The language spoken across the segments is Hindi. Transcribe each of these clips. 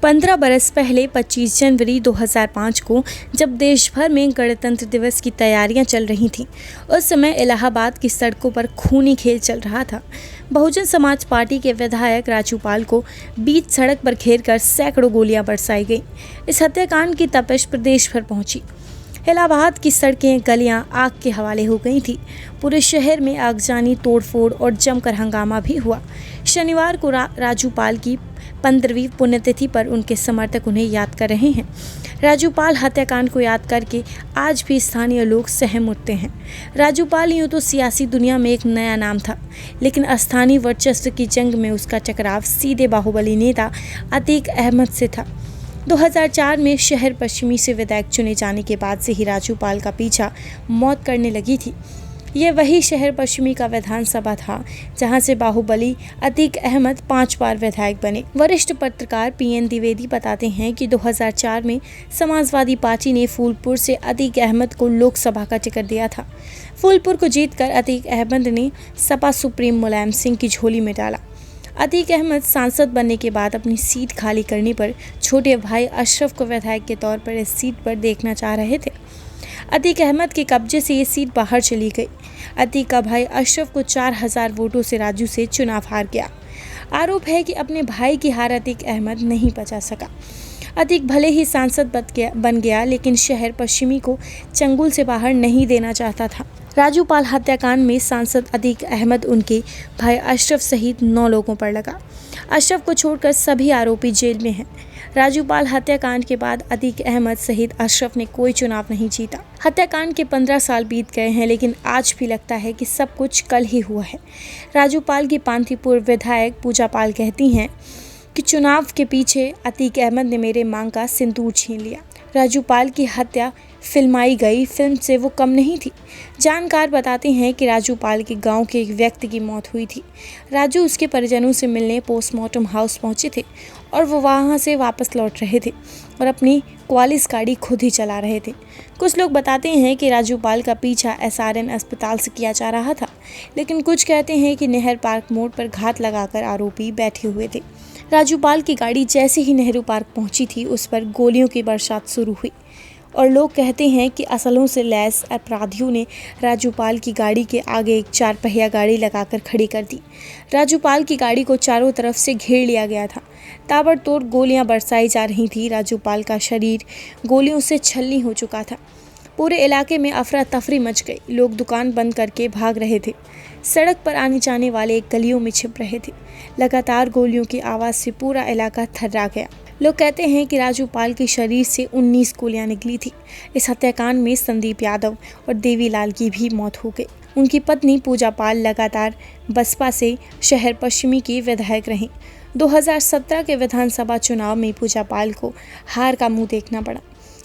15 बरस पहले 25 जनवरी 2005 को जब देश भर में गणतंत्र दिवस की तैयारियां चल रही थीं, उस समय इलाहाबाद की सड़कों पर खूनी खेल चल रहा था। बहुजन समाज पार्टी के विधायक राजू पाल को बीच सड़क पर घेरकर सैकड़ों गोलियां बरसाई गईं। इस हत्याकांड की तपिश प्रदेश भर पहुंची। इलाहाबाद की सड़कें गलियां आग के हवाले हो गई थी। पूरे शहर में आगजनी, तोड़फोड़ और जमकर हंगामा भी हुआ। शनिवार को राजू पाल की 15वीं पुण्यतिथि पर उनके समर्थक उन्हें याद कर रहे हैं। राजू पाल हत्याकांड को याद करके आज भी स्थानीय लोग सहम उठते हैं। राजू पाल यूँ तो सियासी दुनिया में एक नया नाम था, लेकिन स्थानीय वर्चस्व की जंग में उसका टकराव सीधे बाहुबली नेता अतीक अहमद से था। 2004 में शहर पश्चिमी से विधायक चुने जाने के बाद से ही राजू पाल का पीछा मौत करने लगी थी। यह वही शहर पश्चिमी का विधानसभा था जहां से बाहुबली अतीक अहमद 5 बार विधायक बने। वरिष्ठ पत्रकार पीएन द्विवेदी बताते हैं कि 2004 में समाजवादी पार्टी ने फूलपुर से अतीक अहमद को लोकसभा का टिकट दिया था। फूलपुर को जीतकर अतीक अहमद ने सपा सुप्रीम मुलायम सिंह की झोली में डाला। अतीक अहमद सांसद बनने के बाद अपनी सीट खाली करने पर छोटे भाई अशरफ को विधायक के तौर पर इस सीट पर देखना चाह रहे थे। अतीक अहमद के कब्जे से ये सीट बाहर चली गई। अतीक का भाई अशरफ को 4000 वोटों से राजू से चुनाव हार गया। आरोप है कि अपने भाई की हार अतीक अहमद नहीं बचा सका। अतीक भले ही सांसद बन गया, लेकिन शहर पश्चिमी को चंगुल से बाहर नहीं देना चाहता था। राजू पाल हत्याकांड में सांसद अतीक अहमद, उनके भाई अशरफ सहित 9 लोगों पर लगा। अशरफ को छोड़कर सभी आरोपी जेल में हैं। राजू पाल हत्याकांड के बाद अतीक अहमद सहित अशरफ ने कोई चुनाव नहीं जीता। हत्याकांड के 15 साल बीत गए हैं, लेकिन आज भी लगता है कि सब कुछ कल ही हुआ है। राजू पाल की पांथी पूर्व विधायक पूजा पाल कहती हैं कि चुनाव के पीछे अतीक अहमद ने मेरे मांग का सिंदूर छीन लिया। राजू पाल की हत्या फिल्माई गई फिल्म से वो कम नहीं थी। जानकार बताते हैं कि राजू पाल के गांव के एक व्यक्ति की मौत हुई थी। राजू उसके परिजनों से मिलने पोस्टमार्टम हाउस पहुंचे थे और वो वहां से वापस लौट रहे थे और अपनी क्वालिस गाड़ी खुद ही चला रहे थे। कुछ लोग बताते हैं कि राजू पाल का पीछा SRN अस्पताल से किया जा रहा था, लेकिन कुछ कहते हैं कि नेहरू पार्क मोड़ पर घात लगाकर आरोपी बैठे हुए थे। राजू पाल की गाड़ी जैसे ही नेहरू पार्क पहुंची थी, उस पर गोलियों की बरसात शुरू हुई और लोग कहते हैं कि असलों से लैस अपराधियों ने राजू पाल की गाड़ी के आगे एक 4 पहिया गाड़ी लगाकर खड़ी कर दी। राजू पाल की गाड़ी को चारों तरफ से घेर लिया गया था। ताबड़तोड़ गोलियां बरसाई जा रही थी। राजू पाल का शरीर गोलियों से छलनी हो चुका था। पूरे इलाके में अफरा तफरी मच गई। लोग दुकान बंद करके भाग रहे थे। सड़क पर आने जाने वाले गलियों में छिप रहे थे। लगातार गोलियों की आवाज़ से पूरा इलाका थर्रा गया। लोग कहते हैं कि राजू पाल के शरीर से 19 गोलियां निकली थी। इस हत्याकांड में संदीप यादव और देवीलाल की भी मौत हो गई। उनकी पत्नी पूजा पाल लगातार बसपा से शहर पश्चिमी की विधायक रहीं। 2017 के विधानसभा चुनाव में पूजा पाल को हार का मुंह देखना पड़ा।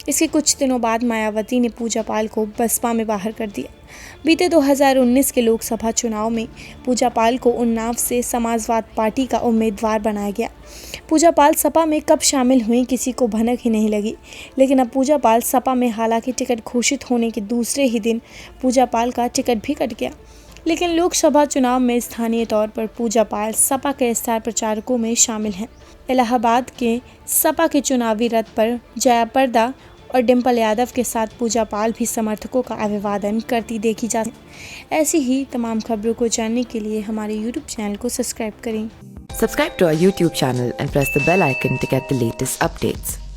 इसके कुछ दिनों बाद मायावती ने पूजा पाल को बसपा में बाहर कर दिया। बीते 2019 के लोकसभा चुनाव में पूजा पाल को उन्नाव से समाजवाद पार्टी का उम्मीदवार बनाया गया। पूजा पाल सपा में कब शामिल हुई, किसी को भनक ही नहीं लगी। लेकिन अब पूजा पाल सपा में, हालांकि टिकट घोषित होने के दूसरे ही दिन पूजा पाल का टिकट भी कट गया। लेकिन लोकसभा चुनाव में स्थानीय तौर पर पूजा पाल सपा के स्टार प्रचारकों में शामिल हैं। इलाहाबाद के सपा के चुनावी रथ पर जयाप्रदा और डिम्पल यादव के साथ पूजा पाल भी समर्थकों का अभिवादन करती देखी जा सकती है। ऐसी ही तमाम खबरों को जानने के लिए हमारे YouTube चैनल को सब्सक्राइब करें। Subscribe to our YouTube channel and press the bell icon to get the latest updates.